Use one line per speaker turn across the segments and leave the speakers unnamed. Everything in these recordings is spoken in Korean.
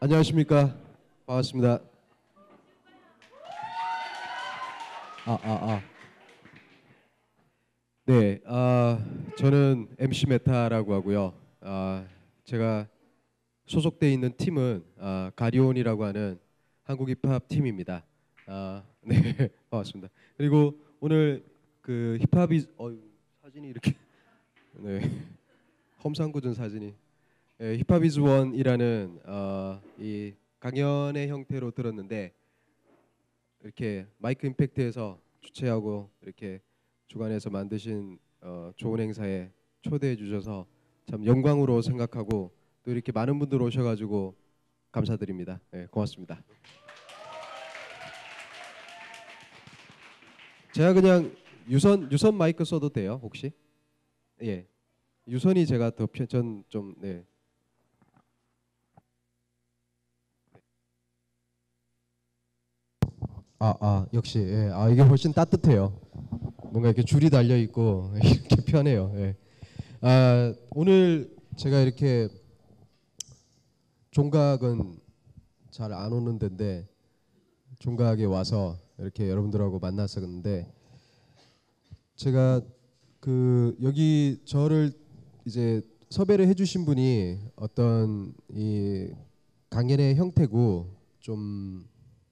안녕하십니까. 반갑습니다. 아. 네, 저는 MC 메타라고 하고요. 제가 소속돼 있는 팀은 가리온이라고 하는 한국 힙합 팀입니다. 네, 반갑습니다. 그리고 오늘 그 힙합이 사진이 이렇게 네, 험상궂은 사진이 힙합 이즈 원이라는 이 강연의 형태로 들었는데 이렇게 마이크 임팩트에서 주최하고 이렇게 주관해서 만드신 좋은 행사에 초대해 주셔서 참 영광으로 생각하고 또 이렇게 많은 분들 오셔가지고 감사드립니다. 네, 고맙습니다. 제가 그냥 유선 마이크 써도 돼요 혹시? 예, 유선이 제가 더 전 좀 네. 역시 예. 이게 훨씬 따뜻해요. 뭔가 이렇게 줄이 달려 있고 이렇게 편해요. 예. 오늘 제가 이렇게 종각은 잘 안 오는 데인데 종각에 와서 이렇게 여러분들하고 만났었는데 제가 그 여기 저를 이제 섭외를 해주신 분이 어떤 이 강연의 형태고 좀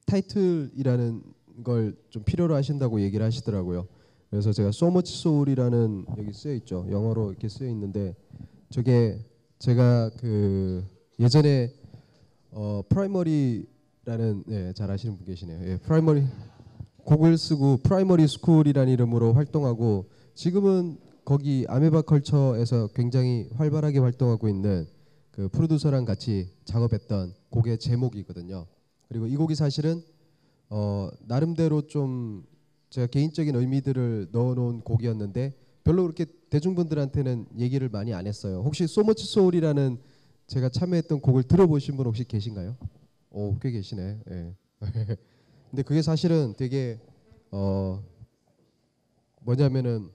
타이틀이라는 걸 좀 필요로 하신다고 얘기를 하시더라고요. 그래서 제가 So Much Soul이라는 여기 쓰여 있죠. 영어로 이렇게 쓰여 있는데 저게 제가 그 예전에 프라이머리라는 잘 아시는 분 계시네요. 예, 프라이머리 곡을 쓰고 프라이머리 스쿨이라는 이름으로 활동하고 지금은 거기 아메바 컬처에서 굉장히 활발하게 활동하고 있는 그 프로듀서랑 같이 작업했던 곡의 제목이거든요. 그리고 이 곡이 사실은 나름대로 좀 제가 개인적인 의미들을 넣어놓은 곡이었는데 별로 그렇게 대중분들한테는 얘기를 많이 안 했어요. 혹시 So Much Soul이라는 제가 참여했던 곡을 들어보신 분 혹시 계신가요? 오, 꽤 계시네. 예. 근데 그게 사실은 되게 뭐냐면은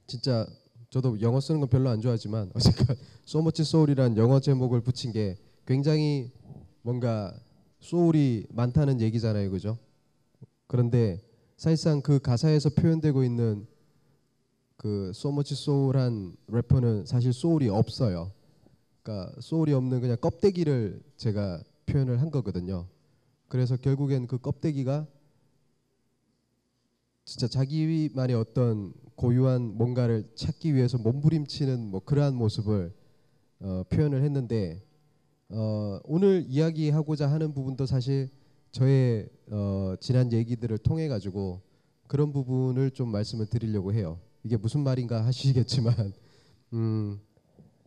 진짜 저도 영어 쓰는 건 별로 안 좋아하지만 어쨌건 So Much Soul이라는 영어 제목을 붙인 게 굉장히 뭔가 소울이 많다는 얘기잖아요, 그죠? 그런데 사실상 그 가사에서 표현되고 있는 그 So Much Soul한 래퍼는 사실 소울이 없어요. 그러니까 소울이 없는 그냥 껍데기를 제가 표현을 한 거거든요. 그래서 결국엔 그 껍데기가 진짜 자기만의 어떤 고유한 뭔가를 찾기 위해서 몸부림치는 뭐 그러한 모습을 표현을 했는데 오늘 이야기하고자 하는 부분도 사실 저의 지난 얘기들을 통해 가지고 그런 부분을 좀 말씀을 드리려고 해요. 이게 무슨 말인가 하시겠지만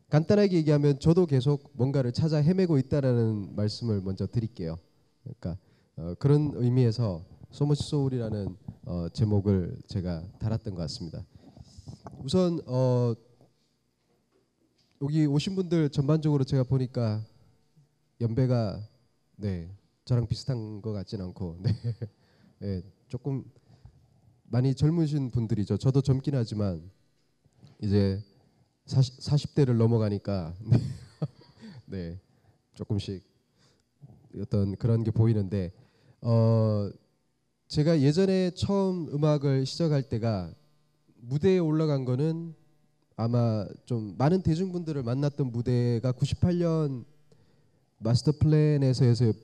간단하게 얘기하면 저도 계속 뭔가를 찾아 헤매고 있다라는 말씀을 먼저 드릴게요. 그러니까 그런 의미에서 소머치 소울이라는 제목을 제가 달았던 것 같습니다. 우선 여기 오신 분들 전반적으로 제가 보니까 연배가 네 저랑 비슷한 것 같진 않고 네, 네 조금 많이 젊으신 분들이죠. 저도 젊긴 하지만 이제 40대를 넘어가니까 네 조금씩 어떤 그런 게 보이는데 제가 예전에 처음 음악을 시작할 때가 무대에 올라간 거는 아마 좀 많은 대중분들을 만났던 무대가 98년 마스터 플랜에서의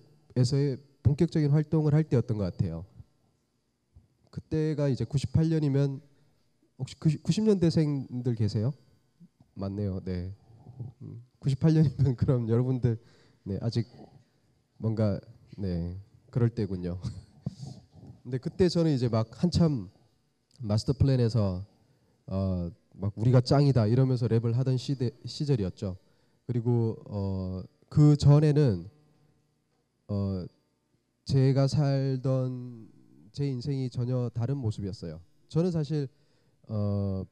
본격적인 활동을 할 때였던 것 같아요. 그때가 이제 98년이면 혹시 90년대생들 계세요? 맞네요. 네. 98년이면 그럼 여러분들 네, 아직 뭔가 네 그럴 때군요. 근데 그때 저는 이제 막 한참 마스터 플랜에서 막 우리가 짱이다 이러면서 랩을 하던 시절이었죠. 그리고 그 전에는 제가 살던 제 인생이 전혀 다른 모습이었어요. 저는 사실 어,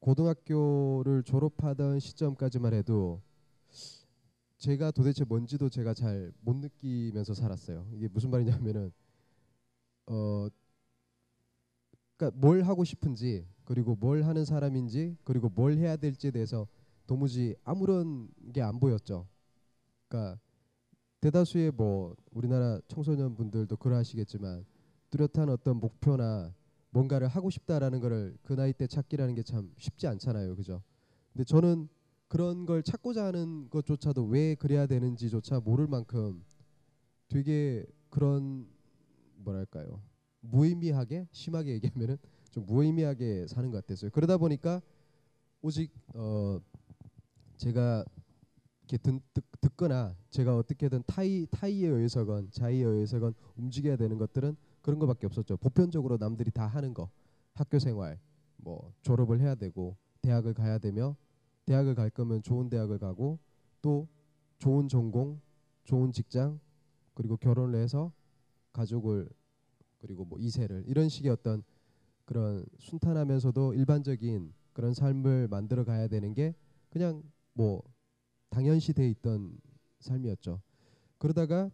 고등학교를 졸업하던 시점까지만 해도 제가 도대체 뭔지도 제가 잘 못 느끼면서 살았어요. 이게 무슨 말이냐면은 어, 그러니까 뭘 하고 싶은지 그리고 뭘 하는 사람인지 그리고 뭘 해야 될지에 대해서 도무지 아무런 게 안 보였죠. 그러니까 대다수의 뭐 우리나라 청소년분들도 그러하시겠지만 뚜렷한 어떤 목표나 뭔가를 하고 싶다라는 거를 그 나이 때 찾기라는 게 참 쉽지 않잖아요, 그죠? 근데 저는 그런 걸 찾고자 하는 것조차도 왜 그래야 되는지조차 모를 만큼 되게 그런 뭐랄까요, 무의미하게, 심하게 얘기하면은 좀 무의미하게 사는 것 같았어요. 그러다 보니까 오직 제가 이렇게 듣거나 제가 어떻게든 타의에 의해서건 자의에 의해서건 움직여야 되는 것들은 그런 거밖에 없었죠. 보편적으로 남들이 다 하는 거, 학교 생활, 뭐 졸업을 해야 되고 대학을 가야 되며, 대학을 갈 거면 좋은 대학을 가고 또 좋은 전공, 좋은 직장, 그리고 결혼을 해서 가족을, 그리고 뭐 이세를, 이런 식의 어떤 그런 순탄하면서도 일반적인 그런 삶을 만들어 가야 되는 게 그냥 뭐 당연시 돼 있던 삶이었죠. 그러다가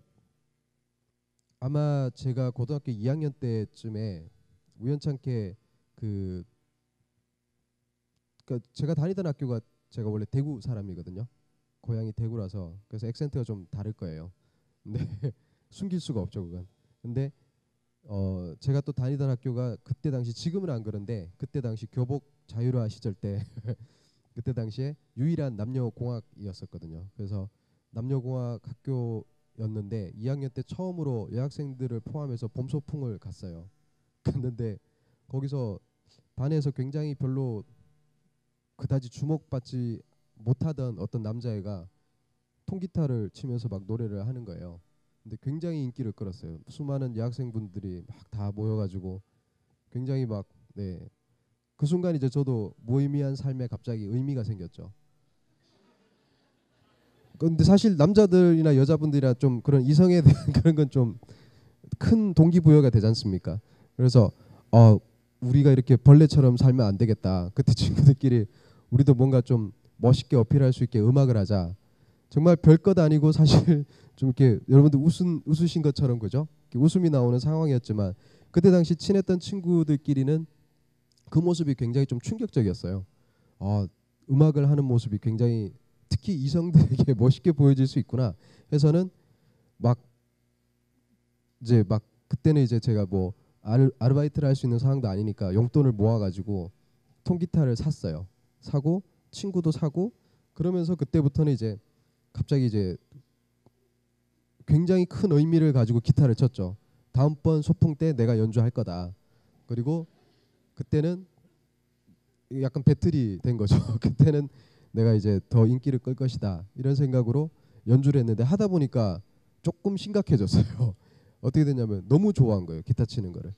아마 제가 고등학교 2학년 때쯤에 우연찮게 그 그러니까 제가 다니던 학교가, 제가 원래 대구 사람이거든요. 고향이 대구라서 그래서 액센트가 좀 다를 거예요. 근데 숨길 수가 없죠, 그건. 근데 제가 또 다니던 학교가 그때 당시, 지금은 안 그런데 그때 당시 교복 자율화 시절 때 그때 당시에 유일한 남녀공학이었었거든요. 그래서 남녀공학 학교였는데 2학년 때 처음으로 여학생들을 포함해서 봄 소풍을 갔어요. 갔는데 거기서 반에서 굉장히 별로 그다지 주목받지 못하던 어떤 남자애가 통기타를 치면서 막 노래를 하는 거예요. 근데 굉장히 인기를 끌었어요. 수많은 여학생분들이 막 다 모여가지고 굉장히 막, 네, 그 순간 이제 저도 무의미한 삶에 갑자기 의미가 생겼죠. 근데 사실 남자들이나 여자분들이나 좀 그런 이성에 대한 그런 건 좀 큰 동기부여가 되지 않습니까? 그래서 우리가 이렇게 벌레처럼 살면 안 되겠다. 그때 친구들끼리 우리도 뭔가 좀 멋있게 어필할 수 있게 음악을 하자. 정말 별것 아니고 사실 좀 이렇게 여러분들 웃으신 것처럼, 그죠? 이렇게 웃음이 나오는 상황이었지만 그때 당시 친했던 친구들끼리는 그 모습이 굉장히 좀 충격적이었어요. 아, 음악을 하는 모습이 굉장히 특히 이성들에게 멋있게 보여질 수 있구나 해서는 막 이제 막 그때는 이제 제가 뭐 아르바이트를 할 수 있는 상황도 아니니까 용돈을 모아가지고 통기타를 샀어요. 사고 친구도 사고, 그러면서 그때부터는 이제 갑자기 이제 굉장히 큰 의미를 가지고 기타를 쳤죠. 다음번 소풍 때 내가 연주할 거다. 그리고 그때는 약간 배틀이 된 거죠. 그때는 내가 이제 더 인기를 끌 것이다, 이런 생각으로 연주를 했는데 하다 보니까 조금 심각해졌어요. 어떻게 됐냐면 너무 좋아한 거예요, 기타 치는 거를.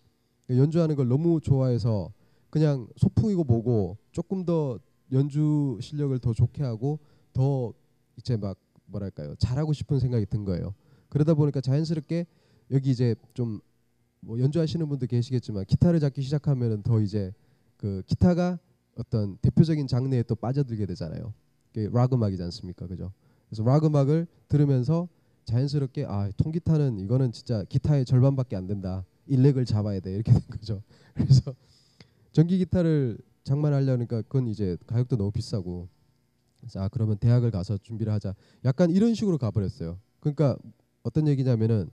연주하는 걸 너무 좋아해서 그냥 소풍이고 뭐고 조금 더 연주 실력을 더 좋게 하고 더 이제 막 뭐랄까요, 잘하고 싶은 생각이 든 거예요. 그러다 보니까 자연스럽게 여기 이제 좀 뭐 연주하시는 분들 계시겠지만 기타를 잡기 시작하면은 더 이제 그 기타가 어떤 대표적인 장르에 또 빠져들게 되잖아요. 그게 락 음악이지 않습니까, 그죠? 그래서 락 음악을 들으면서 자연스럽게 통기타는 이거는 진짜 기타의 절반밖에 안 된다. 일렉을 잡아야 돼, 이렇게 된 거죠. 그래서 전기 기타를 장만하려니까 그건 이제 가격도 너무 비싸고, 그래서 그러면 대학을 가서 준비를 하자. 약간 이런 식으로 가버렸어요. 그러니까 어떤 얘기냐면은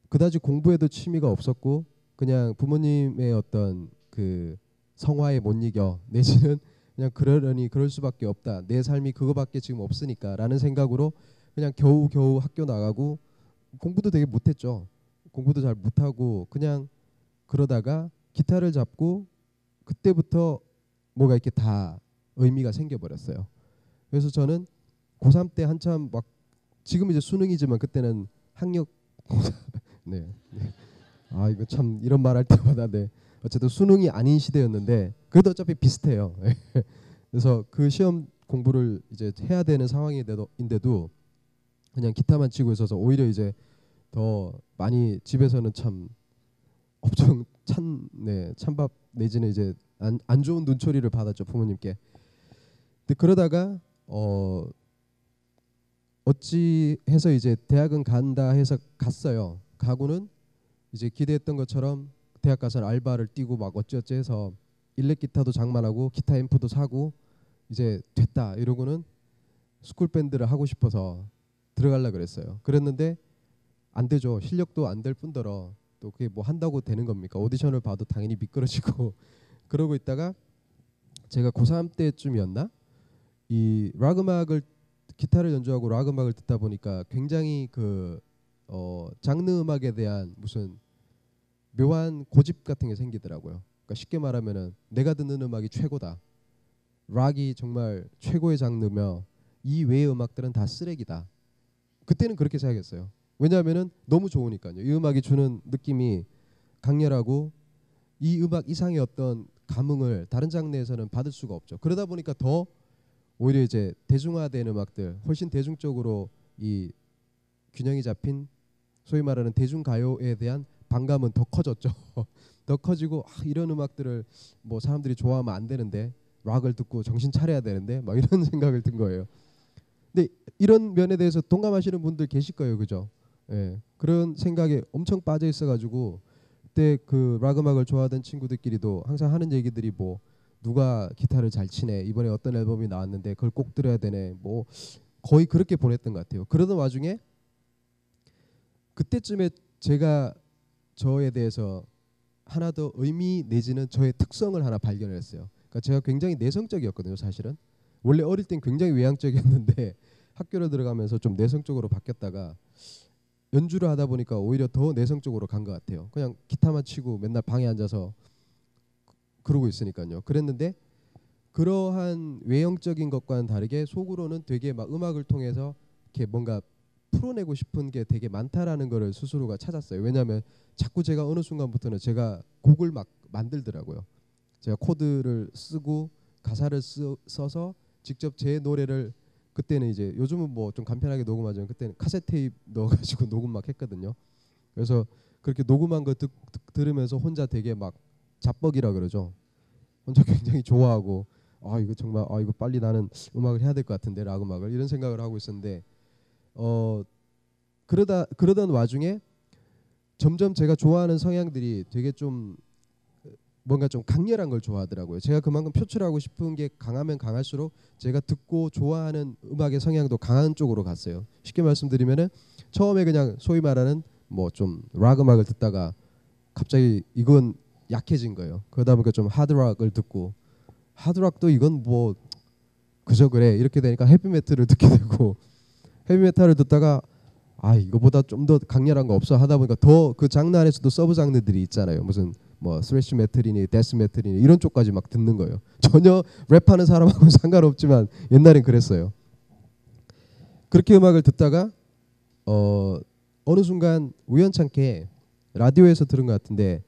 그다지 공부에도 취미가 없었고 그냥 부모님의 어떤 그 성화에 못 이겨 내지는 그냥 그러려니 그럴 수밖에 없다. 내 삶이 그거밖에 지금 없으니까라는 생각으로 그냥 겨우겨우 학교 나가고 공부도 되게 못했죠. 공부도 잘 못하고 그냥 그러다가 기타를 잡고 그때부터 뭐가 이렇게 다 의미가 생겨버렸어요. 그래서 저는 고3 때 한참 막, 지금 이제 수능이지만 그때는 학력 네. 네. 이거 참 이런 말 할 때마다, 네. 어쨌든 수능이 아닌 시대였는데 그래도 어차피 비슷해요. 그래서 그 시험 공부를 이제 해야 되는 상황인데도 그냥 기타만 치고 있어서 오히려 이제 더 많이 집에서는 참 엄청 찬밥 내지는 이제 안 좋은 눈초리를 받았죠, 부모님께. 근데 그러다가 어찌 해서 이제 대학은 간다 해서 갔어요. 가고는 이제 기대했던 것처럼 대학 가서 알바를 뛰고 막 어찌어찌 해서 일렉 기타도 장만하고 기타 앰프도 사고 이제 됐다 이러고는 스쿨 밴드를 하고 싶어서 들어가려 그랬어요. 그랬는데 안 되죠. 실력도 안 될 뿐더러 또 그게 뭐 한다고 되는 겁니까? 오디션을 봐도 당연히 미끄러지고 그러고 있다가 제가 고3 때쯤이었나? 이 락 음악을 기타를 연주하고 락 음악을 듣다 보니까 굉장히 그 장르 음악에 대한 무슨 묘한 고집 같은 게 생기더라고요. 그러니까 쉽게 말하면은 내가 듣는 음악이 최고다. 락이 정말 최고의 장르며 이 외의 음악들은 다 쓰레기다. 그때는 그렇게 생각했어요. 왜냐하면은 너무 좋으니까요. 이 음악이 주는 느낌이 강렬하고 이 음악 이상의 어떤 감흥을 다른 장르에서는 받을 수가 없죠. 그러다 보니까 더 오히려 이제 대중화된 음악들, 훨씬 대중적으로 이 균형이 잡힌 소위 말하는 대중가요에 대한 반감은 더 커졌죠. 더 커지고 이런 음악들을 뭐 사람들이 좋아하면 안 되는데 락을 듣고 정신 차려야 되는데 막 이런 생각을 든 거예요. 근데 이런 면에 대해서 동감하시는 분들 계실 거예요, 그죠? 예, 그런 생각에 엄청 빠져 있어가지고 그때 그 락 음악을 좋아하던 친구들끼리도 항상 하는 얘기들이 뭐 누가 기타를 잘 치네, 이번에 어떤 앨범이 나왔는데 그걸 꼭 들어야 되네, 뭐 거의 그렇게 보냈던 것 같아요. 그러던 와중에 그때쯤에 제가 저에 대해서 하나 더 의미 내지는 저의 특성을 하나 발견을 했어요. 그러니까 제가 굉장히 내성적이었거든요, 사실은. 원래 어릴 땐 굉장히 외향적이었는데 학교를 들어가면서 좀 내성적으로 바뀌었다가 연주를 하다 보니까 오히려 더 내성적으로 간 것 같아요. 그냥 기타만 치고 맨날 방에 앉아서 그러고 있으니까요. 그랬는데 그러한 외형적인 것과는 다르게 속으로는 되게 막 음악을 통해서 이렇게 뭔가 풀어내고 싶은 게 되게 많다라는 거를 스스로가 찾았어요. 왜냐하면 자꾸 제가 어느 순간부터는 제가 곡을 막 만들더라고요. 제가 코드를 쓰고 가사를 써서 직접 제 노래를, 그때는 이제 요즘은 뭐 좀 간편하게 녹음하지만 그때는 카세트 테이프 넣어가지고 녹음 막 했거든요. 그래서 그렇게 녹음한 거 들으면서 혼자 되게 막 잡벅이라 그러죠. 혼자 굉장히 좋아하고 이거 정말 이거 빨리 나는 음악을 해야 될 것 같은데 락 음악을, 이런 생각을 하고 있었는데 그러던 와중에 점점 제가 좋아하는 성향들이 되게 좀 뭔가 좀 강렬한 걸 좋아하더라고요. 제가 그만큼 표출하고 싶은 게 강하면 강할수록 제가 듣고 좋아하는 음악의 성향도 강한 쪽으로 갔어요. 쉽게 말씀드리면은 처음에 그냥 소위 말하는 뭐 좀 락 음악을 듣다가 갑자기 이건 약해진 거예요. 그러다 보니까 좀 하드락을 듣고, 하드락도 이건 뭐 그저 그래 이렇게 되니까 헤비메탈을 듣게 되고, 헤비메탈을 듣다가 이거보다 좀 더 강렬한 거 없어 하다 보니까 더 그 장르 안에서도 서브 장르들이 있잖아요. 무슨 뭐 스래시 메탈이니 데스 메탈이니 이런 쪽까지 막 듣는 거예요. 전혀 랩하는 사람하고는 상관없지만 옛날엔 그랬어요. 그렇게 음악을 듣다가 어느 순간 우연찮게 라디오에서 들은 것 같은데,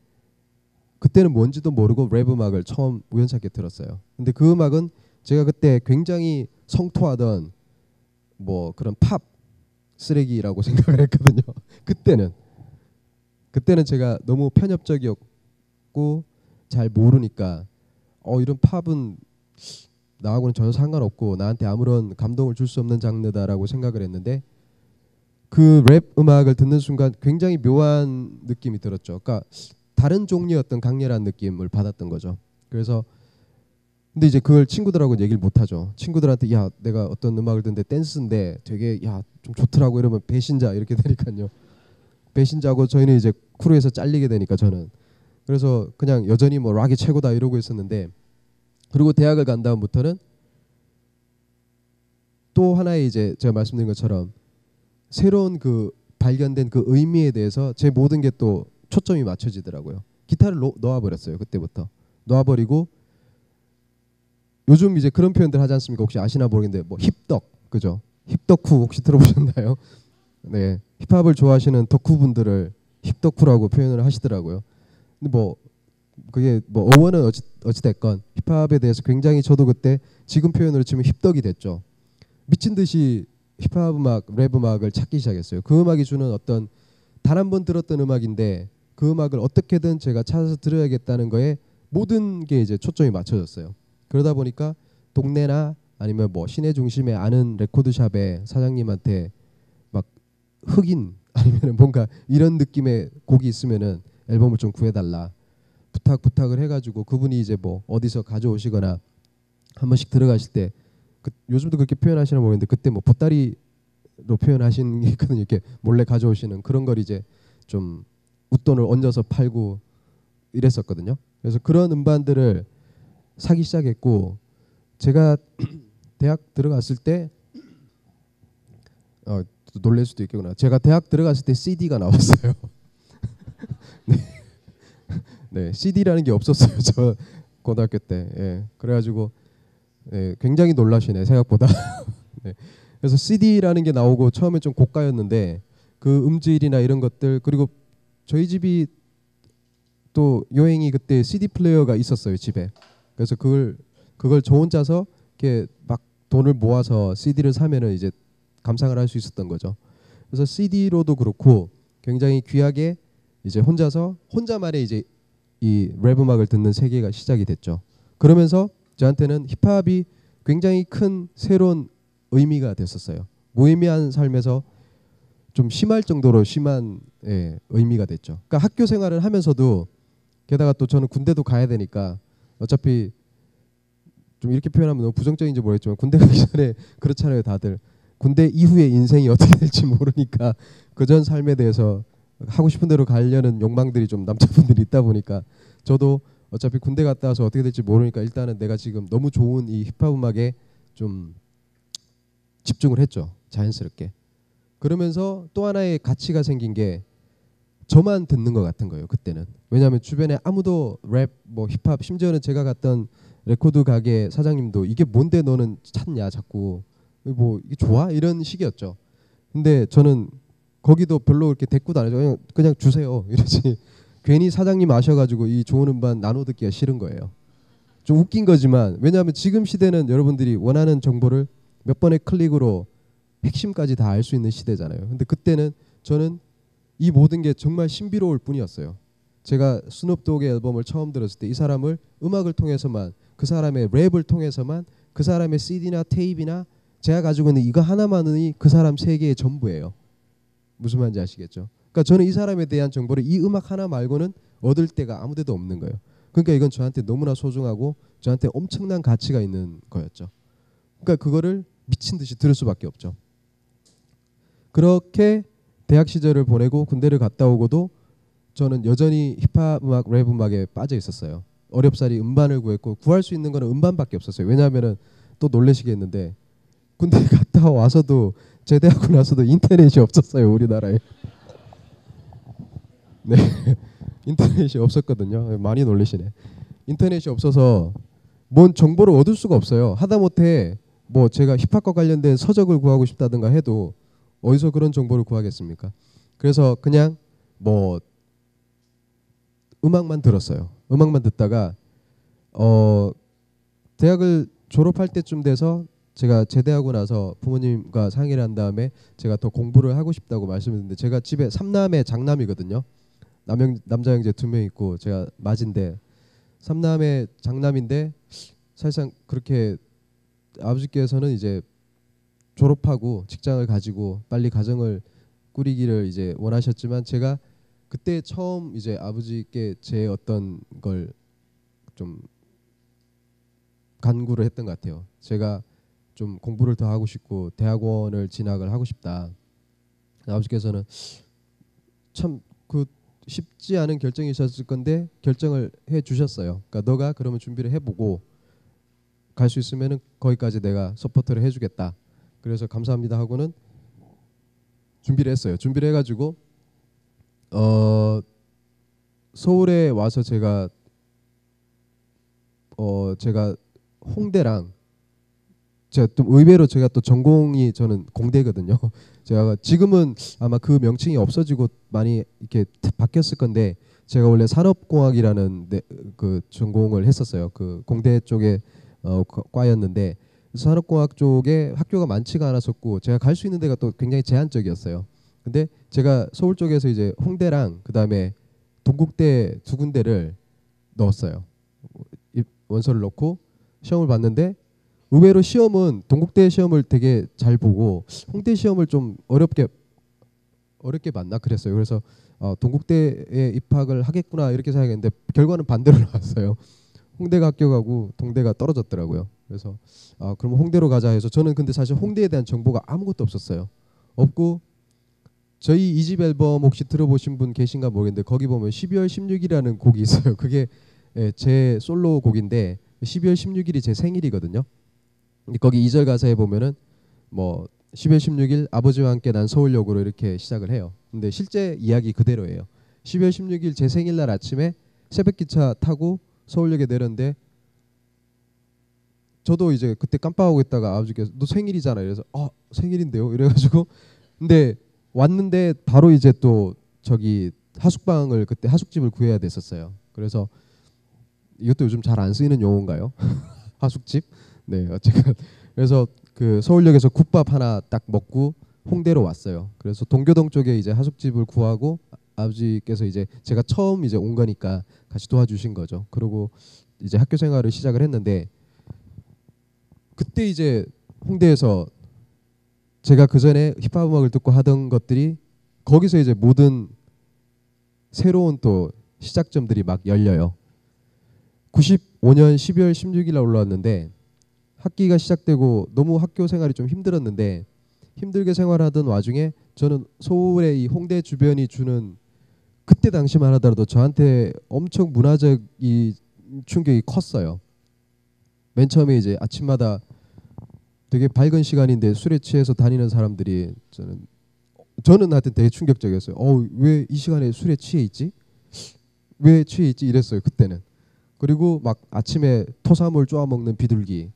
그때는 뭔지도 모르고 랩 음악을 처음 우연찮게 들었어요. 근데 그 음악은 제가 그때 굉장히 성토하던 뭐 그런 팝 쓰레기라고 생각을 했거든요. 그때는 제가 너무 편협적이었고 잘 모르니까 이런 팝은 나하고는 전혀 상관없고 나한테 아무런 감동을 줄 수 없는 장르다라고 생각을 했는데, 그 랩 음악을 듣는 순간 굉장히 묘한 느낌이 들었죠. 그러니까 다른 종류의 어떤 강렬한 느낌을 받았던 거죠. 그래서 근데 이제 그걸 친구들하고는 얘기를 못 하죠. 친구들한테 야 내가 어떤 음악을 듣는데 댄스인데 되게 야 좀 좋더라고 이러면 배신자 이렇게 되니까요. 배신자고 저희는 이제 크루에서 잘리게 되니까 저는. 그래서 그냥 여전히 뭐 락이 최고다 이러고 있었는데, 그리고 대학을 간 다음부터는 또 하나의 이제 제가 말씀드린 것처럼 새로운 그 발견된 그 의미에 대해서 제 모든 게 또 초점이 맞춰지더라고요. 기타를 놓아버렸어요. 그때부터 놓아버리고, 요즘 이제 그런 표현들 하지 않습니까? 혹시 아시나 모르겠는데 뭐 힙덕, 그죠? 힙덕후 혹시 들어보셨나요? 네, 힙합을 좋아하시는 덕후분들을 힙덕후라고 표현을 하시더라고요. 근데 뭐 그게 뭐 어원은 어찌 됐건 힙합에 대해서 굉장히 저도 그때 지금 표현으로 치면 힙덕이 됐죠. 미친 듯이 힙합 음악, 랩 음악을 찾기 시작했어요. 그 음악이 주는 어떤 단 한 번 들었던 음악인데 그 음악을 어떻게든 제가 찾아서 들어야겠다는 거에 모든 게 이제 초점이 맞춰졌어요. 그러다 보니까 동네나 아니면 뭐 시내 중심에 아는 레코드샵의 사장님한테 막 흑인 아니면 뭔가 이런 느낌의 곡이 있으면은 앨범을 좀 구해달라 부탁을 해가지고 그분이 이제 뭐 어디서 가져오시거나 한 번씩 들어가실 때 요즘도 그렇게 표현하시나 모르겠는데 그때 뭐 보따리 표현하신 게 있거든요. 이렇게 몰래 가져오시는 그런 걸 이제 좀 웃돈을 얹어서 팔고 이랬었거든요. 그래서 그런 음반들을 사기 시작했고 제가 대학 들어갔을 때 놀랄 수도 있겠구나. 제가 대학 들어갔을 때 CD가 나왔어요. 네. 네, CD라는 게 없었어요. 저 고등학교 때. 예. 그래가지고 예, 굉장히 놀라시네 생각보다. 네. 그래서 CD라는 게 나오고 처음에 좀 고가였는데 그 음질이나 이런 것들 그리고 저희 집이 또 요행이 그때 CD 플레이어가 있었어요 집에. 그래서 그걸 저 혼자서 이렇게 막 돈을 모아서 CD를 사면은 이제 감상을 할 수 있었던 거죠. 그래서 CD로도 그렇고 굉장히 귀하게 이제 혼자만의 이제 이 랩 음악을 듣는 세계가 시작이 됐죠. 그러면서 저한테는 힙합이 굉장히 큰 새로운 의미가 됐었어요. 무의미한 삶에서 좀 심할 정도로 심한 의미가 됐죠. 그러니까 학교 생활을 하면서도 게다가 또 저는 군대도 가야 되니까 어차피 좀 이렇게 표현하면 너무 부정적인지 모르겠지만 군대 가기 전에 그렇잖아요 다들. 군대 이후의 인생이 어떻게 될지 모르니까 그전 삶에 대해서 하고 싶은 대로 가려는 욕망들이 좀 남자분들이 있다 보니까 저도 어차피 군대 갔다 와서 어떻게 될지 모르니까 일단은 내가 지금 너무 좋은 이 힙합 음악에 좀 집중을 했죠. 자연스럽게. 그러면서 또 하나의 가치가 생긴 게 저만 듣는 것 같은 거예요. 그때는. 왜냐하면 주변에 아무도 랩, 뭐 힙합, 심지어는 제가 갔던 레코드 가게 사장님도 이게 뭔데 너는 찾냐 자꾸 뭐 이게 좋아? 이런 식이었죠. 근데 저는 거기도 별로 그렇게 대꾸도 안 해줘. 그냥 주세요. 이러지. 괜히 사장님 아셔가지고 이 좋은 음반 나눠 듣기가 싫은 거예요. 좀 웃긴 거지만 왜냐하면 지금 시대는 여러분들이 원하는 정보를 몇 번의 클릭으로 핵심까지 다 알 수 있는 시대잖아요. 근데 그때는 저는 이 모든 게 정말 신비로울 뿐이었어요. 제가 스눕독의 앨범을 처음 들었을 때 이 사람을 음악을 통해서만 그 사람의 랩을 통해서만 그 사람의 CD나 테이프나 제가 가지고 있는 이거 하나만이 그 사람 세계의 전부예요. 무슨 말인지 아시겠죠? 그러니까 저는 이 사람에 대한 정보를 이 음악 하나 말고는 얻을 데가 아무 데도 없는 거예요. 그러니까 이건 저한테 너무나 소중하고 저한테 엄청난 가치가 있는 거였죠. 그러니까 그거를 미친 듯이 들을 수밖에 없죠. 그렇게 대학 시절을 보내고 군대를 갔다 오고도 저는 여전히 힙합 음악, 랩 음악에 빠져 있었어요. 어렵사리 음반을 구했고 구할 수 있는 거는 음반밖에 없었어요. 왜냐하면은 또 놀라시겠는데 군대 갔다 와서도 제대하고 나서도 인터넷이 없었어요. 우리나라에. 네. 인터넷이 없었거든요. 많이 놀라시네. 인터넷이 없어서 뭔 정보를 얻을 수가 없어요. 하다못해 뭐 제가 힙합과 관련된 서적을 구하고 싶다든가 해도 어디서 그런 정보를 구하겠습니까? 그래서 그냥 뭐 음악만 들었어요. 음악만 듣다가 대학을 졸업할 때쯤 돼서 제가 제대하고 나서 부모님과 상의를 한 다음에 제가 더 공부를 하고 싶다고 말씀드렸는데 제가 집에 삼남매 장남이거든요. 남자 형제 2명 있고 제가 맞인데 삼남매 장남인데 사실상 그렇게 아버지께서는 이제 졸업하고 직장을 가지고 빨리 가정을 꾸리기를 이제 원하셨지만 제가 그때 처음 이제 아버지께 제 어떤 걸 좀 간구를 했던 것 같아요. 제가 좀 공부를 더 하고 싶고 대학원을 진학을 하고 싶다. 아버지께서는 참 그 쉽지 않은 결정이셨을 건데 결정을 해 주셨어요. 그러니까 너가 그러면 준비를 해보고 갈 수 있으면은 거기까지 내가 서포트를 해주겠다. 그래서 감사합니다 하고는 준비를 했어요. 준비를 해가지고 서울에 와서 제가 홍대랑 제가 또 의외로 제가 또 전공이 저는 공대거든요. 제가 지금은 아마 그 명칭이 없어지고 많이 이렇게 바뀌었을 건데 제가 원래 산업공학이라는 그 전공을 했었어요. 그 공대 쪽에 과였는데 산업공학 쪽에 학교가 많지가 않았었고 제가 갈 수 있는 데가 또 굉장히 제한적이었어요. 근데 제가 서울 쪽에서 이제 홍대랑 그다음에 동국대 두 군데를 넣었어요. 원서를 넣고 시험을 봤는데 의외로 시험은 동국대 시험을 되게 잘 보고 홍대 시험을 좀 어렵게 봤나 그랬어요. 그래서 동국대에 입학을 하겠구나 이렇게 생각했는데 결과는 반대로 나왔어요. 홍대가 합격하고 동대가 떨어졌더라고요. 그래서 그럼 홍대로 가자 해서 저는 근데 사실 홍대에 대한 정보가 아무것도 없었어요. 없고 저희 2집 앨범 혹시 들어보신 분 계신가 모르겠는데 거기 보면 12월 16일이라는 곡이 있어요. 그게 제 솔로 곡인데 12월 16일이 제 생일이거든요. 근데 거기 2절 가사에 보면은 뭐 12월 16일 아버지와 함께 난 서울역으로 이렇게 시작을 해요. 근데 실제 이야기 그대로예요. 12월 16일 제 생일날 아침에 새벽 기차 타고 서울역에 내렸는데 저도 이제 그때 깜빡하고 있다가 아버지께서 너 생일이잖아 이래서 아 생일인데요 이래가지고 근데 왔는데 바로 이제 또 저기 하숙방을 그때 하숙집을 구해야 됐었어요. 그래서 이것도 요즘 잘 안 쓰이는 용어인가요? 하숙집? 네 어쨌든 그래서 그 서울역에서 국밥 하나 딱 먹고 홍대로 왔어요. 그래서 동교동 쪽에 이제 하숙집을 구하고 아버지께서 이제 제가 처음 이제 온 거니까 같이 도와주신 거죠. 그리고 이제 학교 생활을 시작을 했는데 그때 이제 홍대에서 제가 그 전에 힙합 음악을 듣고 하던 것들이 거기서 이제 모든 새로운 또 시작점들이 막 열려요. 95년 12월 16일 날 올라왔는데 학기가 시작되고 너무 학교 생활이 좀 힘들었는데 힘들게 생활하던 와중에 저는 서울의 이 홍대 주변이 주는 그때 당시만 하더라도 저한테 엄청 문화적 이 충격이 컸어요. 맨 처음에 이제 아침마다 되게 밝은 시간인데 술에 취해서 다니는 사람들이 저는 하여튼 되게 충격적이었어요. 왜 이 시간에 술에 취해 있지? 왜 취해 있지? 이랬어요 그때는. 그리고 막 아침에 토사물 쪼아 먹는 비둘기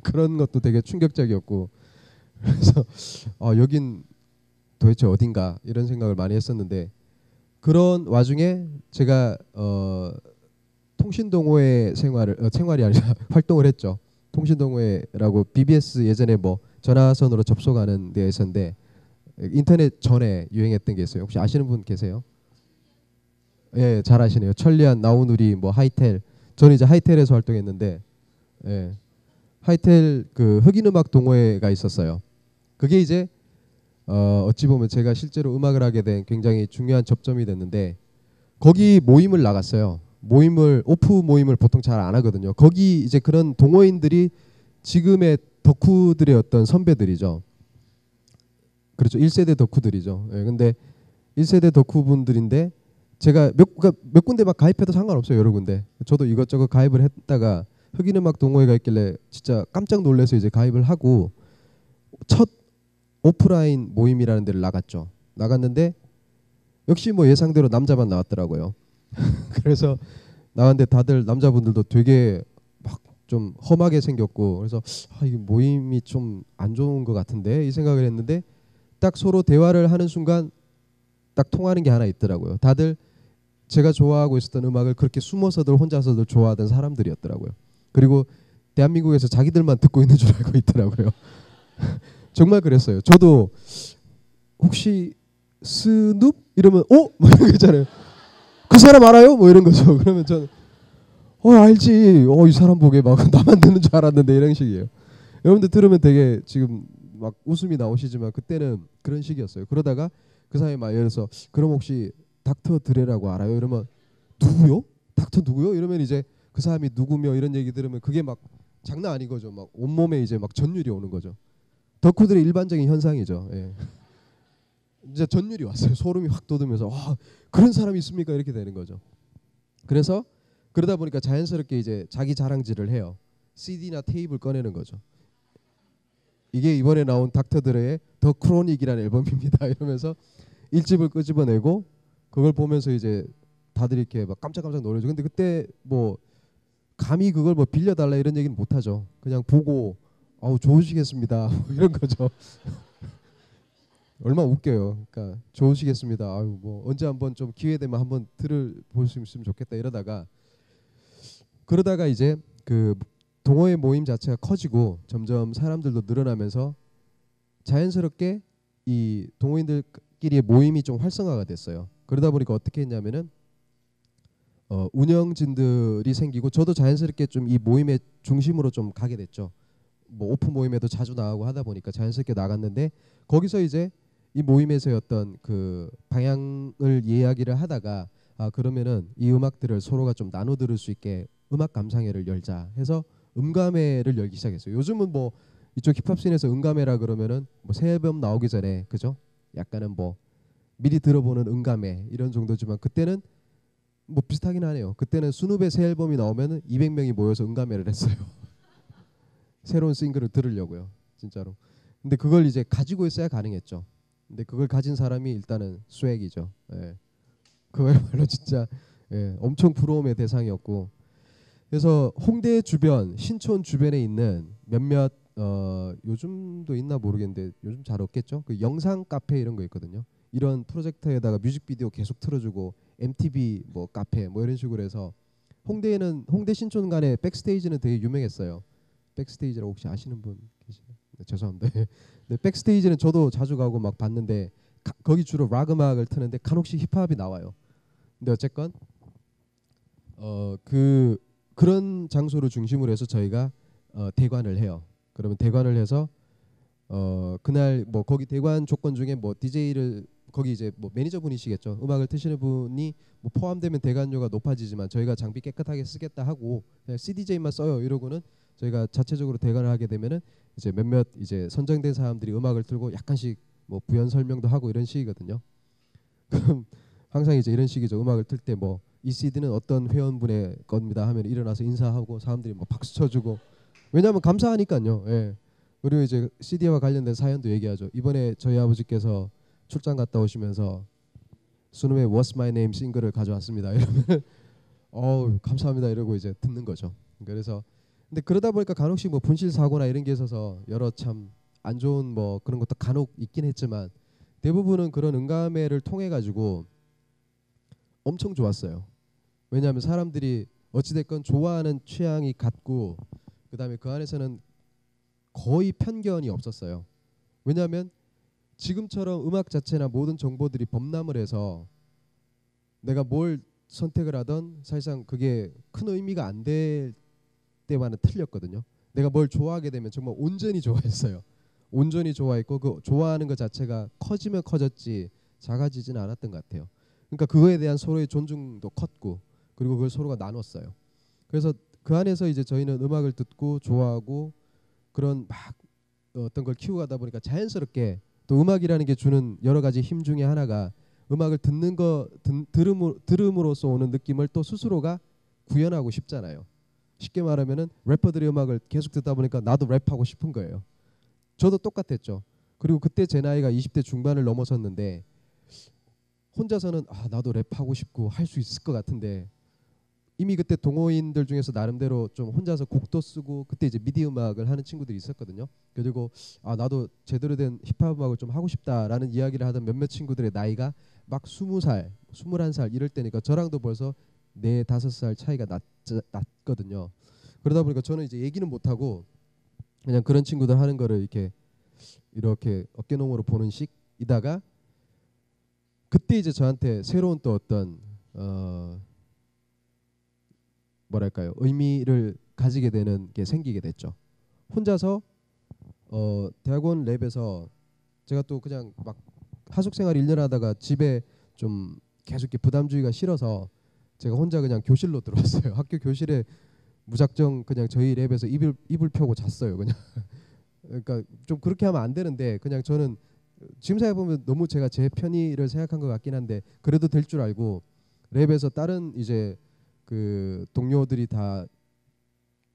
그런 것도 되게 충격적이었고 그래서 여긴 도대체 어딘가 이런 생각을 많이 했었는데 그런 와중에 제가 통신동호회 생활이 아니라 활동을 했죠. 통신동호회라고 BBS 예전에 뭐 전화선으로 접속하는 데에서인데 인터넷 전에 유행했던 게 있어요. 혹시 아시는 분 계세요? 예, 잘 아시네요. 천리안, 나우누리, 뭐 하이텔. 저는 이제 하이텔에서 활동했는데, 예, 하이텔 그 흑인음악 동호회가 있었어요. 그게 이제 어찌 보면 제가 실제로 음악을 하게 된 굉장히 중요한 접점이 됐는데 거기 모임을 나갔어요. 오프 모임을 보통 잘 안 하거든요. 거기 이제 그런 동호인들이 지금의 덕후들의 어떤 선배들이죠. 그렇죠. 1세대 덕후들이죠. 예, 근데 1세대 덕후분들인데 제가 몇 군데 막 가입해도 상관없어요. 여러 군데. 저도 이것저것 가입을 했다가 흑인음악 동호회가 있길래 진짜 깜짝 놀라서 이제 가입을 하고 첫 오프라인 모임이라는 데를 나갔죠. 나갔는데 역시 뭐 예상대로 남자만 나왔더라고요. 그래서 나왔는데 다들 남자분들도 되게 막 좀 험하게 생겼고 그래서 이 모임이 좀 안 좋은 것 같은데 이 생각을 했는데 딱 서로 대화를 하는 순간 딱 통하는 게 하나 있더라고요. 다들 제가 좋아하고 있었던 음악을 그렇게 숨어서들 혼자서들 좋아하던 사람들이었더라고요. 그리고 대한민국에서 자기들만 듣고 있는 줄 알고 있더라고요. 정말 그랬어요. 저도 혹시 스눕 이러면 뭐 이런 거 있잖아요. 그 사람 알아요? 뭐 이런 거죠. 그러면 저는 알지. 이 사람 보게 막 나만 듣는 줄 알았는데 이런 식이에요. 여러분들 들으면 되게 지금 막 웃음이 나오시지만 그때는 그런 식이었어요. 그러다가 그 사람이 막 예를 들어서 그럼 혹시 닥터 드레라고 알아요? 이러면 누구요? 닥터 누구요? 이러면 이제 그 사람이 누구며 이런 얘기 들으면 그게 막 장난 아닌 거죠. 막 온몸에 이제 막 전율이 오는 거죠. 덕후들의 일반적인 현상이죠. 예. 이제 전율이 왔어요. 소름이 확 돋으면서 그런 사람이 있습니까? 이렇게 되는 거죠. 그래서 그러다 보니까 자연스럽게 이제 자기 자랑질을 해요. CD나 테이프를 꺼내는 거죠. 이게 이번에 나온 닥터들의 더 크로닉이라는 앨범입니다. 이러면서 1집을 끄집어내고 그걸 보면서 이제 다들 이렇게 막 깜짝깜짝 놀라죠. 근데 그때 뭐 감히 그걸 뭐 빌려달라 이런 얘기는 못하죠. 그냥 보고 좋으시겠습니다. 이런 거죠. 얼마나 웃겨요. 그러니까 좋으시겠습니다. 뭐 언제 한번 좀 기회 되면 한번 들어볼 수 있으면 좋겠다 그러다가 이제 그 동호회 모임 자체가 커지고 점점 사람들도 늘어나면서 자연스럽게 이 동호인들끼리의 모임이 좀 활성화가 됐어요. 그러다 보니까 어떻게 했냐면은 운영진들이 생기고 저도 자연스럽게 좀 이 모임의 중심으로 좀 가게 됐죠. 뭐 오픈 모임에도 자주 나가고 하다 보니까 자연스럽게 나갔는데 거기서 이제 이 모임에서의 어떤 그 방향을 이야기를 하다가 그러면은 이 음악들을 서로가 좀 나눠 들을 수 있게 음악 감상회를 열자 해서 음감회를 열기 시작했어요. 요즘은 뭐 이쪽 힙합 씬에서 응감해라 그러면은 뭐 새 앨범 나오기 전에 그죠? 약간은 뭐 미리 들어보는 응감해 이런 정도지만 그때는 뭐 비슷하긴 하네요. 그때는 스눕의 새 앨범이 나오면은 200명이 모여서 응감회를 했어요. 새로운 싱글을 들으려고요. 진짜로. 근데 그걸 이제 가지고 있어야 가능했죠. 근데 그걸 가진 사람이 일단은 스웩이죠. 예. 그거야말로 진짜 엄청 부러움의 대상이었고 그래서 홍대 주변 신촌 주변에 있는 몇몇 요즘도 있나 모르겠는데 요즘 잘 없겠죠. 그 영상 카페 이런 거 있거든요. 이런 프로젝터에다가 뮤직비디오 계속 틀어주고 MTV 뭐 카페 뭐 이런 식으로 해서 홍대에는 홍대 신촌 간에 백스테이지는 되게 유명했어요. 백스테이지라고 혹시 아시는 분 계시나요? 네, 죄송합니다. 네, 백스테이지는 저도 자주 가고 막 봤는데 거기 주로 락 음악을 트는데 간혹씩 힙합이 나와요. 근데 어쨌건 그 그런 장소를 중심으로 해서 저희가 대관을 해요. 그러면 대관을 해서 그날 뭐 거기 대관 조건 중에 뭐 DJ를 거기 이제 뭐 매니저분이시겠죠. 음악을 트시는 분이 뭐 포함되면 대관료가 높아지지만 저희가 장비 깨끗하게 쓰겠다 하고 그냥 CDJ만 써요 이러고는 저희가 자체적으로 대관을 하게 되면은 이제 몇몇 이제 선정된 사람들이 음악을 틀고 약간씩 뭐 부연 설명도 하고 이런 식이거든요. 그럼 항상 이제 이런 식이죠. 음악을 틀 때 뭐 이 CD는 어떤 회원분의 겁니다 하면 일어나서 인사하고 사람들이 뭐 박수 쳐주고 왜냐하면 감사하니까요. 예. 그리고 이제 CD와 관련된 사연도 얘기하죠. 이번에 저희 아버지께서 출장 갔다 오시면서 수능의 What's My Name 싱글을 가져왔습니다. 이러면 감사합니다 이러고 이제 듣는 거죠. 그래서 근데 그러다 보니까 간혹씩 뭐 분실 사고나 이런 게 있어서 여러 참 안 좋은 뭐 그런 것도 간혹 있긴 했지만 대부분은 그런 응감회를 통해 가지고 엄청 좋았어요. 왜냐하면 사람들이 어찌됐건 좋아하는 취향이 같고 그다음에 그 안에서는 거의 편견이 없었어요. 왜냐하면 지금처럼 음악 자체나 모든 정보들이 범람을 해서 내가 뭘 선택을 하던 사실상 그게 큰 의미가 안 될 때와는 틀렸거든요. 내가 뭘 좋아하게 되면 정말 온전히 좋아했어요. 온전히 좋아했고 그 좋아하는 것 자체가 커지면 커졌지 작아지지는 않았던 것 같아요. 그러니까 그거에 대한 서로의 존중도 컸고 그리고 그걸 서로가 나눴어요. 그래서 그 안에서 이제 저희는 음악을 듣고 좋아하고 그런 막 어떤 걸 키워가다 보니까 자연스럽게 또 음악이라는 게 주는 여러 가지 힘 중에 하나가 음악을 듣는 거 들음으로써 오는 느낌을 또 스스로가 구현하고 싶잖아요. 쉽게 말하면은 래퍼들의 음악을 계속 듣다 보니까 나도 랩하고 싶은 거예요. 저도 똑같았죠. 그리고 그때 제 나이가 20대 중반을 넘어섰는데 혼자서는 나도 랩하고 싶고 할 수 있을 것 같은데 이미 그때 동호인들 중에서 나름대로 좀 혼자서 곡도 쓰고 그때 이제 미디 음악을 하는 친구들이 있었거든요. 그리고 나도 제대로 된 힙합 음악을 좀 하고 싶다라는 이야기를 하던 몇몇 친구들의 나이가 막 20살, 21살 이럴 때니까 저랑도 벌써 4, 5살 차이가 났거든요. 그러다 보니까 저는 이제 얘기는 못 하고 그냥 그런 친구들 하는 거를 이렇게 어깨너머로 보는 식이다가 그때 이제 저한테 새로운 또 어떤 뭐랄까요 의미를 가지게 되는 게 생기게 됐죠. 혼자서 대학원 랩에서 제가 또 그냥 막 하숙 생활 1년 하다가 집에 좀 계속 이렇게 부담주의가 싫어서 제가 혼자 그냥 교실로 들어왔어요. 학교 교실에 무작정 그냥 저희 랩에서 이불 펴고 잤어요. 그냥 그러니까 좀 그렇게 하면 안 되는데 그냥 저는 지금 생각해 보면 너무 제가 제 편의를 생각한 것 같긴 한데 그래도 될 줄 알고 랩에서 다른 이제 그 동료들이 다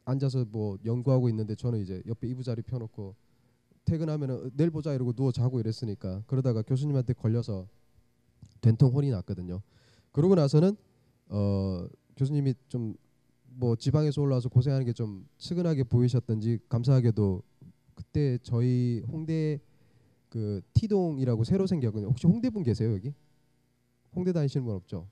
앉아서 뭐 연구하고 있는데 저는 이제 옆에 이부자리 펴놓고 퇴근하면은 내일 보자 이러고 누워 자고 이랬으니까 그러다가 교수님한테 걸려서 된통 혼이 났거든요. 그러고 나서는 교수님이 좀 뭐 지방에서 올라와서 고생하는 게 좀 측은하게 보이셨던지 감사하게도 그때 저희 홍대 그 T동이라고 새로 생겼거든요. 혹시 홍대 분 계세요 여기? 홍대 다니시는 분 없죠?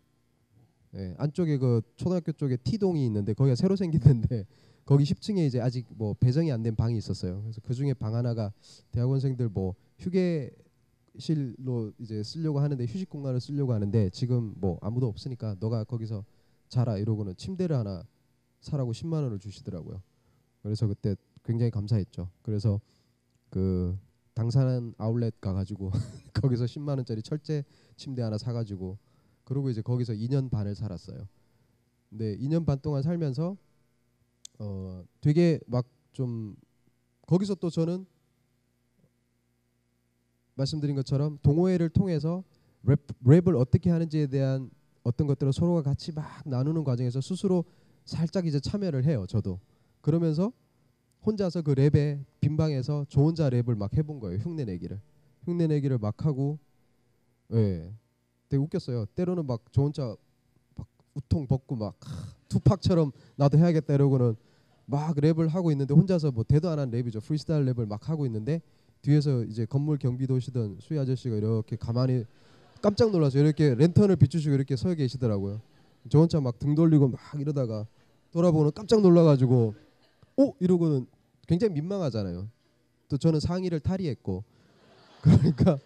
예, 안쪽에 그 초등학교 쪽에 T동이 있는데 거기가 새로 생겼는데 거기 10층에 이제 아직 뭐 배정이 안 된 방이 있었어요. 그래서 그 중에 방 하나가 대학원생들 뭐 휴게실로 이제 쓰려고 하는데 휴식 공간을 쓰려고 하는데 지금 뭐 아무도 없으니까 너가 거기서 자라 이러고는 침대를 하나 사라고 10만 원을 주시더라고요. 그래서 그때 굉장히 감사했죠. 그래서 그 당산 아울렛 가가지고 거기서 10만 원짜리 철제 침대 하나 사가지고 그러고 이제 거기서 2년 반을 살았어요. 근데 2년 반 동안 살면서 되게 막 좀 거기서 또 저는 말씀드린 것처럼 동호회를 통해서 랩을 어떻게 하는지에 대한 어떤 것들을 서로가 같이 막 나누는 과정에서 스스로 살짝 이제 참여를 해요. 저도 그러면서 혼자서 그 랩에 빈방에서 저 혼자 랩을 막 해본 거예요. 흉내내기를 막 하고, 예, 되게 웃겼어요. 때로는 막 저 혼자 막 우통 벗고 막 투팍처럼 나도 해야겠다 이러고는 막 랩을 하고 있는데 혼자서 뭐 대도 안 한 랩이죠. 프리스타일 랩을 막 하고 있는데 뒤에서 이제 건물 경비 도시던 수희 아저씨가 이렇게 가만히 깜짝 놀라서 이렇게 랜턴을 비추시고 이렇게 서 계시더라고요. 저 혼자 막 등 돌리고 막 이러다가 돌아보고는 깜짝 놀라가지고 이러고는 굉장히 민망하잖아요. 또 저는 상의를 탈의했고 그러니까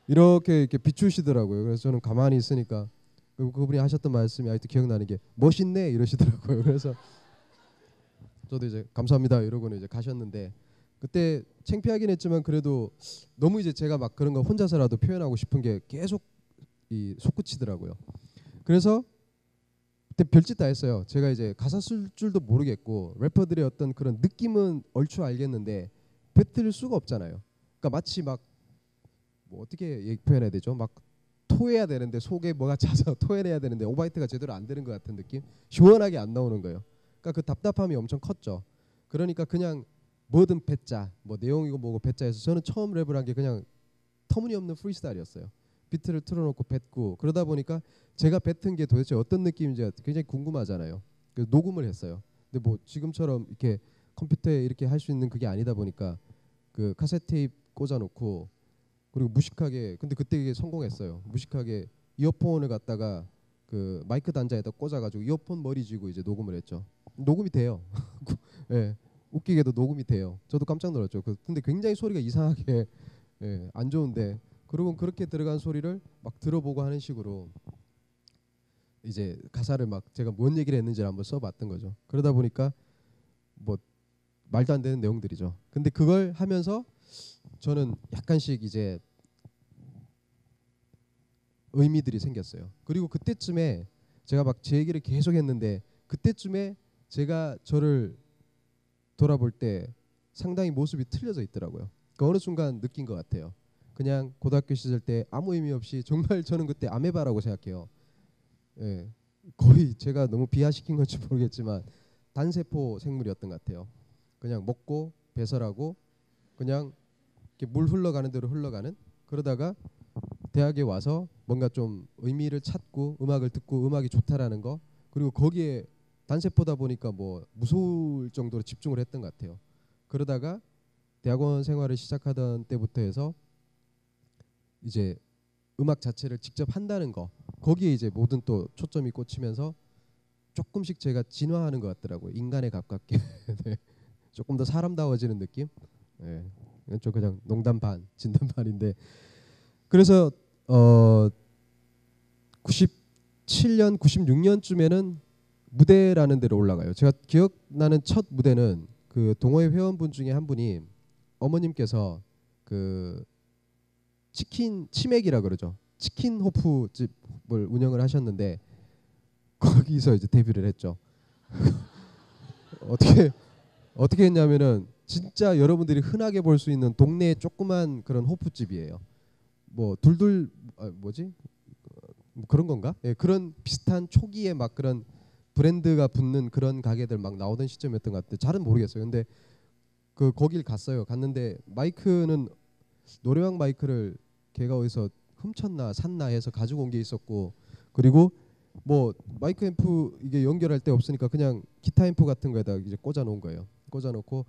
이렇게 비추시더라고요. 그래서 저는 가만히 있으니까 그분이 하셨던 말씀이 아직도 기억나는 게 멋있네 이러시더라고요. 그래서 저도 이제 감사합니다 이러고는 이제 가셨는데 그때 창피하긴 했지만 그래도 너무 이제 제가 막 그런 거 혼자서라도 표현하고 싶은 게 계속 이 솟구치더라고요. 그래서 그때 별짓 다 했어요. 제가 이제 가사 쓸 줄도 모르겠고 래퍼들의 어떤 그런 느낌은 얼추 알겠는데 뱉을 수가 없잖아요. 그러니까 마치 막 뭐 어떻게 표현해야 되죠? 막 토해야 되는데 속에 뭐가 차서 토해내야 되는데 오바이트가 제대로 안 되는 것 같은 느낌? 시원하게 안 나오는 거예요. 그러니까 그 답답함이 엄청 컸죠. 그러니까 그냥 뭐든 뱉자, 뭐 내용이고 뭐고 뱉자 해서 저는 처음 랩을 한 게 그냥 터무니없는 프리스타일이었어요. 비트를 틀어놓고 뱉고 그러다 보니까 제가 뱉은 게 도대체 어떤 느낌인지 굉장히 궁금하잖아요. 그래서 녹음을 했어요. 근데 뭐 지금처럼 이렇게 컴퓨터에 이렇게 할 수 있는 그게 아니다 보니까 그 카세트 테이프 꽂아놓고 그리고 무식하게 근데 그때 이게 성공했어요. 무식하게 이어폰을 갖다가 그 마이크 단자에다 꽂아가지고 이어폰 머리 쥐고 이제 녹음을 했죠. 녹음이 돼요. 예, 웃기게도 녹음이 돼요. 저도 깜짝 놀랐죠. 근데 굉장히 소리가 이상하게 예, 안 좋은데 그러면 그렇게 들어간 소리를 막 들어보고 하는 식으로 이제 가사를 막 제가 뭔 얘기를 했는지를 한번 써봤던 거죠. 그러다 보니까 뭐 말도 안 되는 내용들이죠. 근데 그걸 하면서 저는 약간씩 이제 의미들이 생겼어요. 그리고 그때쯤에 제가 막 제 얘기를 계속 했는데 그때쯤에 제가 저를 돌아볼 때 상당히 모습이 틀려져 있더라고요. 그러니까 어느 순간 느낀 것 같아요. 그냥 고등학교 시절 때 아무 의미 없이 정말 저는 그때 아메바라고 생각해요. 예, 거의 제가 너무 비하시킨 건지 모르겠지만 단세포 생물이었던 것 같아요. 그냥 먹고 배설하고 그냥 이렇게 물 흘러가는 대로 흘러가는 그러다가 대학에 와서 뭔가 좀 의미를 찾고 음악을 듣고 음악이 좋다라는 거 그리고 거기에 단세포다 보니까 뭐 무서울 정도로 집중을 했던 것 같아요. 그러다가 대학원 생활을 시작하던 때부터 해서 이제 음악 자체를 직접 한다는 거 거기에 이제 모든 또 초점이 꽂히면서 조금씩 제가 진화하는 것 같더라고요. 인간에 가깝게 네. 조금 더 사람다워지는 느낌. 네. 이건 좀 그냥 농담 반 진담 반인데 그래서 97년 96년쯤에는 무대라는 데로 올라가요. 제가 기억나는 첫 무대는 그 동호회 회원분 중에 한 분이 어머님께서 그 치킨 치맥이라 그러죠. 치킨 호프 집을 운영을 하셨는데 거기서 이제 데뷔를 했죠. 어떻게 했냐면은 진짜 여러분들이 흔하게 볼 수 있는 동네의 조그만 그런 호프집이에요. 뭐 둘둘 뭐지? 뭐 그런 건가? 예, 그런 비슷한 초기에 막 그런 브랜드가 붙는 그런 가게들 막 나오던 시점이었던 것 같아요. 잘은 모르겠어요. 근데 그 거길 갔어요. 갔는데 마이크는 노래방 마이크를 걔가 어디서 훔쳤나 샀나 해서 가지고 온 게 있었고 그리고 뭐 마이크 앰프 이게 연결할 데 없으니까 그냥 기타 앰프 같은 거에다 이제 꽂아 놓은 거예요. 꽂아 놓고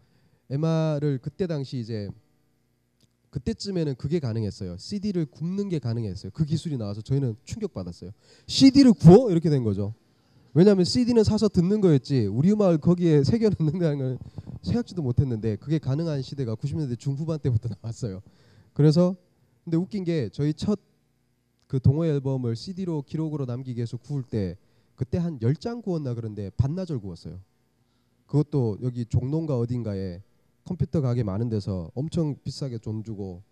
MR을 그때 당시 이제 그때쯤에는 그게 가능했어요. CD를 굽는 게 가능했어요. 그 기술이 나와서 저희는 충격받았어요. CD를 구워? 이렇게 된 거죠. 왜냐하면 CD는 사서 듣는 거였지 우리 음악을 거기에 새겨 넣는다는 걸 생각지도 못했는데 그게 가능한 시대가 90년대 중후반 때부터 나왔어요. 그래서 근데 웃긴 게 저희 첫 그 동호회 앨범을 CD로 기록으로 남기기 위해서 구울 때 그때 한 10장 구웠나 그런데 반나절 구웠어요. 그것도 여기 종로인가 어딘가에 컴퓨터 가게 많은 데서 엄청 비싸게 돈 주고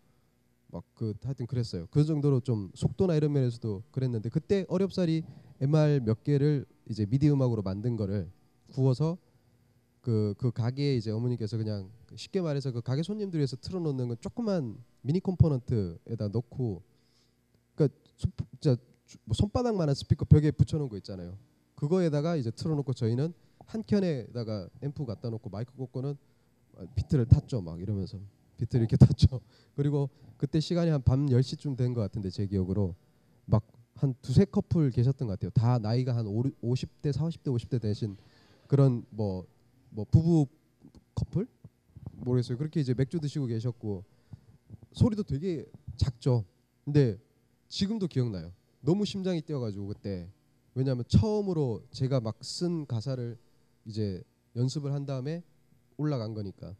막 그 하여튼 그랬어요. 그 정도로 좀 속도나 이런 면에서도 그랬는데 그때 어렵사리 MR 몇 개를 이제 미디 음악으로 만든 거를 구워서 그 가게에 이제 어머니께서 그냥 쉽게 말해서 그 가게 손님들 위해서 틀어놓는 건 조그만 미니 컴포넌트에다 넣고, 그러니까 진짜 뭐 손바닥만한 스피커 벽에 붙여놓은 거 있잖아요. 그거에다가 이제 틀어놓고 저희는 한 켠에다가 앰프 갖다 놓고 마이크 꽂고는 비트를 탔죠. 막 이러면서 비트를 이렇게 탔죠. 그리고 그때 시간이 한 밤 10시쯤 된 것 같은데 제 기억으로 막 한 두세 커플 계셨던 것 같아요. 다 나이가 한 50대, 40대, 50대 되신 그런 뭐 부부 커플? 모르겠어요. 그렇게 이제 맥주 드시고 계셨고 소리도 되게 작죠. 근데 지금도 기억나요. 너무 심장이 뛰어가지고 그때. 왜냐하면 처음으로 제가 막 쓴 가사를 이제 연습을 한 다음에 올라간 거니까.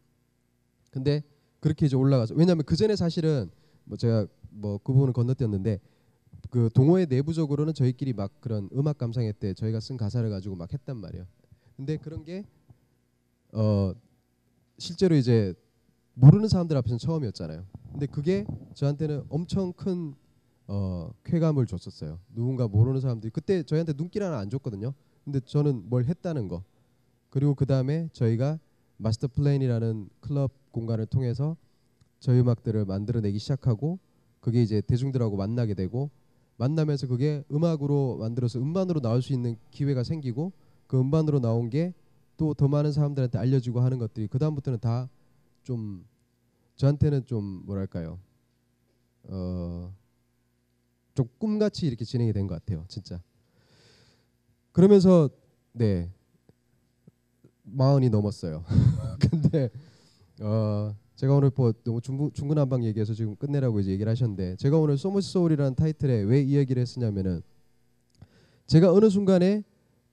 근데 그렇게 이제 올라가서, 왜냐하면 그 전에 사실은 뭐 제가 뭐 그 부분을 건너뛰었는데 그 동호회 내부적으로는 저희끼리 막 그런 음악 감상회 때 저희가 쓴 가사를 가지고 막 했단 말이에요. 근데 그런 게 실제로 이제 모르는 사람들 앞에서는 처음이었잖아요. 근데 그게 저한테는 엄청 큰 쾌감을 줬었어요. 누군가 모르는 사람들이 그때 저희한테 눈길 하나 안 줬거든요. 근데 저는 뭘 했다는 거. 그리고 그 다음에 저희가 마스터 플랜이라는 클럽 공간을 통해서 저희 음악들을 만들어내기 시작하고 그게 이제 대중들하고 만나게 되고 만나면서 그게 음악으로 만들어서 음반으로 나올 수 있는 기회가 생기고 그 음반으로 나온 게 또 더 많은 사람들한테 알려지고 하는 것들이 그 다음부터는 다 좀 저한테는 좀 뭐랄까요, 좀 꿈같이 이렇게 진행이 된 것 같아요, 진짜. 그러면서 네, 40이 넘었어요. 근데 제가 오늘 뭐 너무 중구난방 얘기해서 지금 끝내라고 이제 얘기를 하셨는데 제가 오늘 So Much Soul이라는 타이틀에 왜 이 얘기를 했으냐면은 제가 어느 순간에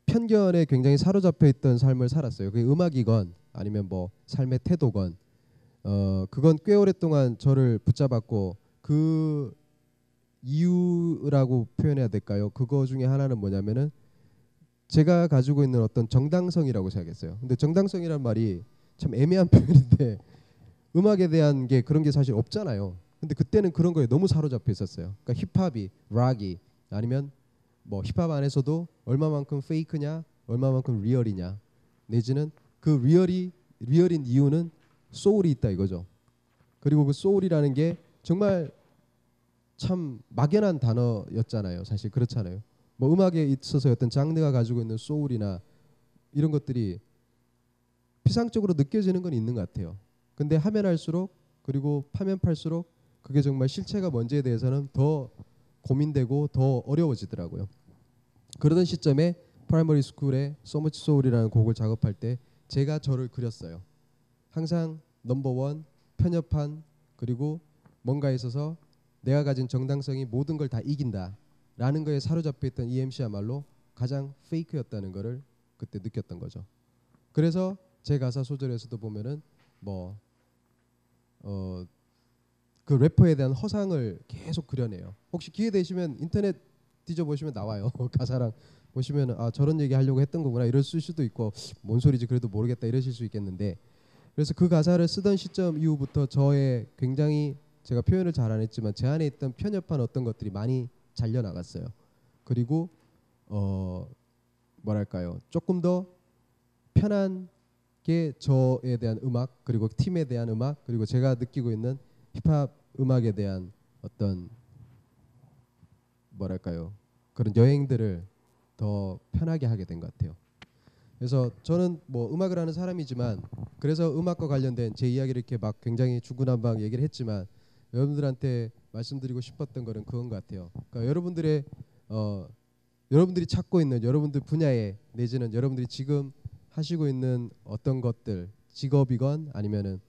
편견에 굉장히 사로잡혀 있던 삶을 살았어요. 그게 음악이건 아니면 뭐 삶의 태도건 그건 꽤 오랫동안 저를 붙잡았고 그 이유라고 표현해야 될까요? 그거 중에 하나는 뭐냐면은 제가 가지고 있는 어떤 정당성이라고 생각했어요. 근데 정당성이란 말이 참 애매한 표현인데 음악에 대한 게 그런 게 사실 없잖아요. 근데 그때는 그런 거에 너무 사로잡혀 있었어요. 그러니까 힙합이, 락이 아니면 뭐 힙합 안에서도 얼마만큼 페이크냐, 얼마만큼 리얼이냐, 내지는 그 리얼인 이유는 소울이 있다 이거죠. 그리고 그 소울이라는 게 정말 참 막연한 단어였잖아요. 사실 그렇잖아요. 뭐 음악에 있어서 어떤 장르가 가지고 있는 소울이나 이런 것들이 피상적으로 느껴지는 건 있는 것 같아요. 근데 하면 할수록 그리고 파면 팔수록 그게 정말 실체가 뭔지에 대해서는 더 고민되고 더 어려워지더라고요. 그러던 시점에 프라이머리 스쿨의 So Much Soul이라는 곡을 작업할 때 제가 저를 그렸어요. 항상 넘버원, 편협한, 그리고 뭔가에 있어서 내가 가진 정당성이 모든 걸 다 이긴다라는 거에 사로잡혀 있던 EMC야말로 가장 페이크였다는 거를 그때 느꼈던 거죠. 그래서 제 가사 소절에서도 보면은 뭐 그 래퍼에 대한 허상을 계속 그려내요. 혹시 기회 되시면 인터넷 뒤져보시면 나와요. 가사랑 보시면 아 저런 얘기 하려고 했던 거구나 이럴 수도 있고 뭔 소리지 그래도 모르겠다 이러실 수 있겠는데 그래서 그 가사를 쓰던 시점 이후부터 저의 굉장히 제가 표현을 잘 안 했지만 제 안에 있던 편협한 어떤 것들이 많이 잘려 나갔어요. 그리고 뭐랄까요, 조금 더 편한 게 저에 대한 음악 그리고 팀에 대한 음악 그리고 제가 느끼고 있는 힙합 음악에 대한 어떤 뭐랄까요, 그런 여행들을 더 편하게 하게 된 것 같아요. 그래서 저는 뭐 음악을 하는 사람이지만 그래서 음악과 관련된 제 이야기를 이렇게 막 굉장히 중구난방 얘기를 했지만 여러분들한테 말씀드리고 싶었던 거는 그건 것 같아요. 그러니까 여러분들이 찾고 있는 여러분들 분야에 내지는 여러분들이 지금 하시고 있는 어떤 것들 직업이건 아니면은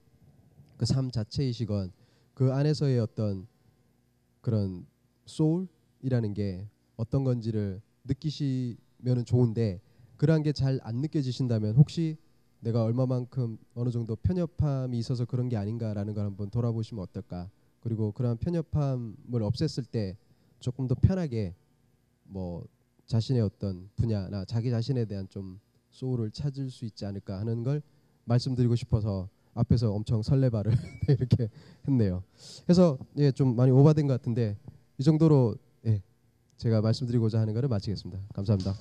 그 삶 자체이시건 그 안에서의 어떤 그런 소울이라는 게 어떤 건지를 느끼시면은 좋은데 그러한 게 잘 안 느껴지신다면 혹시 내가 얼마만큼 어느 정도 편협함이 있어서 그런 게 아닌가라는 걸 한번 돌아보시면 어떨까. 그리고 그러한 편협함을 없앴을 때 조금 더 편하게 뭐 자신의 어떤 분야나 자기 자신에 대한 좀 소울을 찾을 수 있지 않을까 하는 걸 말씀드리고 싶어서 앞에서 엄청 설레발을 이렇게 했네요. 그래서 예, 좀 많이 오버된 것 같은데 이 정도로 예, 제가 말씀드리고자 하는 것을 마치겠습니다. 감사합니다.